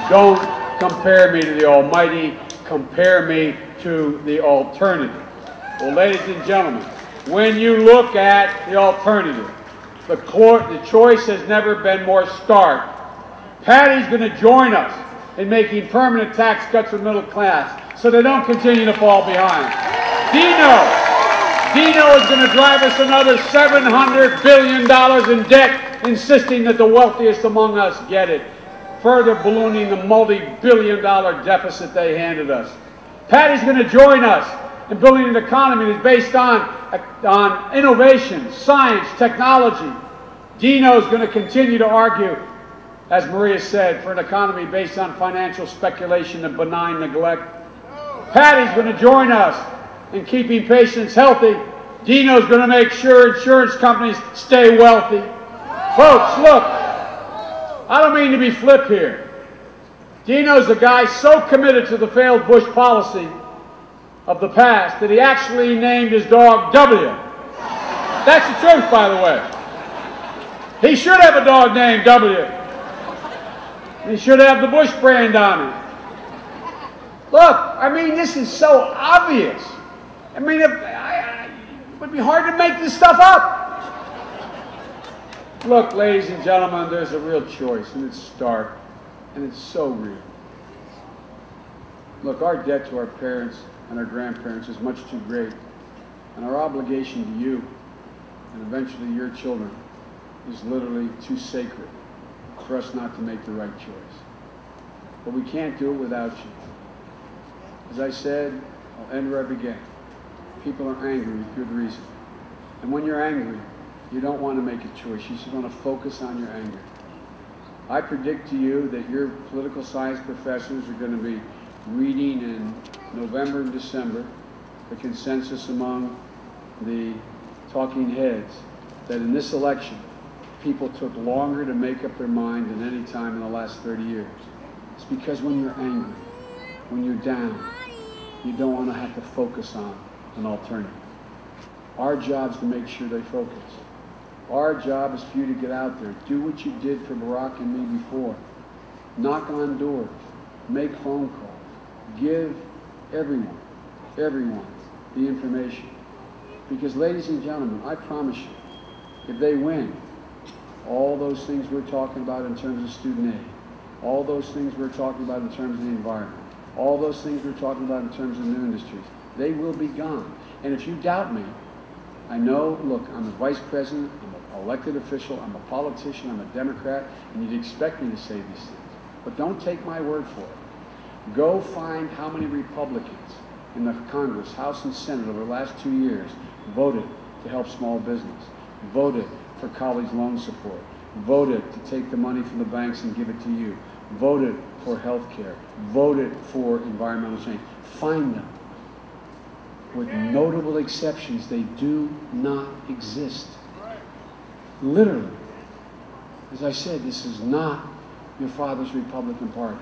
Don't compare me to the Almighty. Compare me to the alternative. Well, ladies and gentlemen, when you look at the alternative, the choice has never been more stark. Patty's going to join us in making permanent tax cuts for the middle class so they don't continue to fall behind. Dino is going to drive us another $700 billion in debt, insisting that the wealthiest among us get it, further ballooning the multi-billion-dollar deficit they handed us. Patty's going to join us in building an economy that's based on innovation, science, technology. Dino's going to continue to argue, as Maria said, for an economy based on financial speculation and benign neglect. Patty's going to join us in keeping patients healthy. Dino's going to make sure insurance companies stay wealthy. Folks, look, I don't mean to be flip here. Dino's a guy so committed to the failed Bush policy of the past that he actually named his dog W. That's the truth, by the way. He should have a dog named W. He should have the Bush brand on it. Look, I mean, this is so obvious. I mean, it would be hard to make this stuff up. Look, ladies and gentlemen, there's a real choice, and it's stark, and it's so real. Look, our debt to our parents and our grandparents is much too great, and our obligation to you, and eventually your children, is literally too sacred for us not to make the right choice. But we can't do it without you. As I said, I'll end where I began. People are angry with good reason. And when you're angry, you don't want to make a choice. You just want to focus on your anger. I predict to you that your political science professors are going to be reading in November and December the consensus among the talking heads that in this election, people took longer to make up their mind than any time in the last 30 years. It's because when you're angry, when you're down, you don't want to have to focus on an alternative. Our job is to make sure they focus. Our job is for you to get out there. Do what you did for Barack and me before. Knock on doors. Make phone calls. Give everyone the information. Because, ladies and gentlemen, I promise you, if they win, all those things we're talking about in terms of student aid, all those things we're talking about in terms of the environment, all those things we're talking about in terms of new industries, they will be gone. And if you doubt me, I know, look, I'm a vice president, I'm an elected official, I'm a politician, I'm a Democrat, and you'd expect me to say these things. But don't take my word for it. Go find how many Republicans in the Congress, House and Senate over the last 2 years voted to help small business, voted for college loan support, voted to take the money from the banks and give it to you, voted for health care, voted for environmental change. Find them. With notable exceptions, they do not exist. Literally. As I said, this is not your father's Republican Party.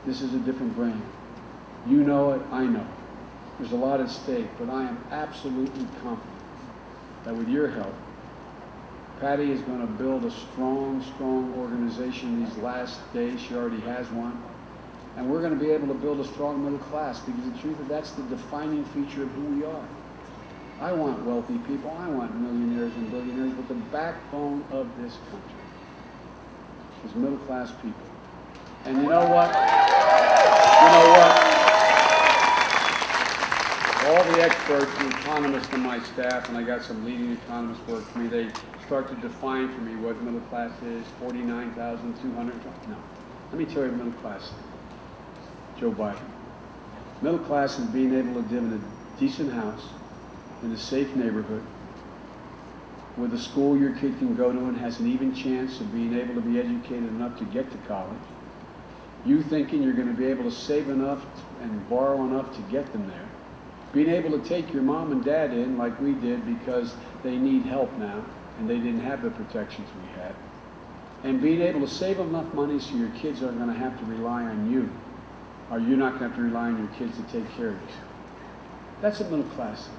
This is a different brand. You know it, I know it. There's a lot at stake, but I am absolutely confident that with your help, Patty is going to build a strong, strong organization these last days. She already has one. And we're going to be able to build a strong middle class, because the truth is that's the defining feature of who we are. I want wealthy people. I want millionaires and billionaires. But the backbone of this country is middle class people. And you know what? All the experts and economists on my staff, and I got some leading economists work for me, they start to define for me what middle class is, 49,200. No. Let me tell you what middle class is. Joe Biden. Middle class is being able to live in a decent house, in a safe neighborhood, with a school your kid can go to and has an even chance of being able to be educated enough to get to college. You thinking you're going to be able to save enough and borrow enough to get them there. Being able to take your mom and dad in like we did because they need help now and they didn't have the protections we had. And being able to save enough money so your kids aren't going to have to rely on you, or you're not going to have to rely on your kids to take care of you. That's what middle class is.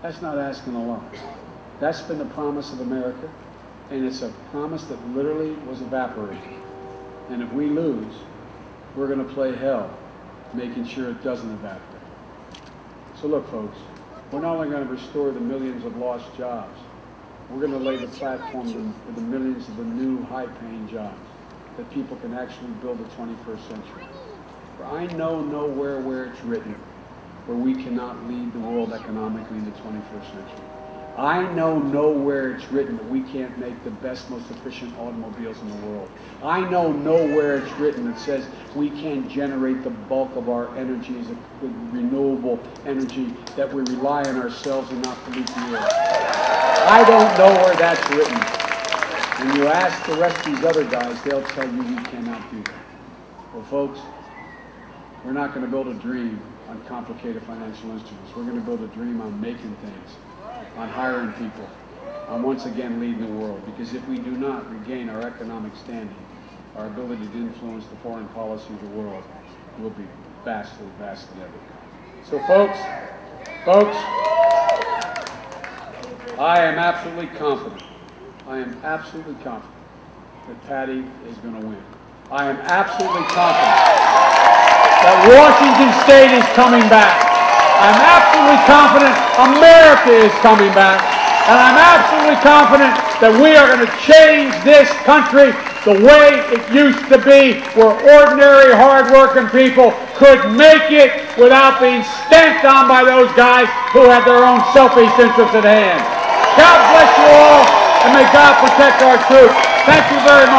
That's not asking a lot. That's been the promise of America, and it's a promise that literally was evaporating. And if we lose, we're going to play hell making sure it doesn't evaporate. So look, folks, we're not only going to restore the millions of lost jobs, we're going to lay the platform for the millions of the new high-paying jobs that people can actually build the 21st century. For I know nowhere where it's written where we cannot lead the world economically in the 21st century. I know nowhere it's written that we can't make the best, most efficient automobiles in the world. I know nowhere it's written that says we can't generate the bulk of our energy as a renewable energy, that we rely on ourselves and not pollute the air. I don't know where that's written. When you ask the rest of these other guys, they'll tell you we cannot do that. Well, folks, we're not going to build a dream on complicated financial instruments. We're going to build a dream on making things, on hiring people, on once again leading the world. Because if we do not regain our economic standing, our ability to influence the foreign policy of the world will be vastly, vastly undercut. So folks, I am absolutely confident that Patty is going to win. I am absolutely confident that Washington State is coming back. I'm absolutely confident America is coming back. And I'm absolutely confident that we are going to change this country the way it used to be, where ordinary, hard-working people could make it without being stamped on by those guys who have their own selfish interests at hand. God bless you all, and may God protect our troops. Thank you very much.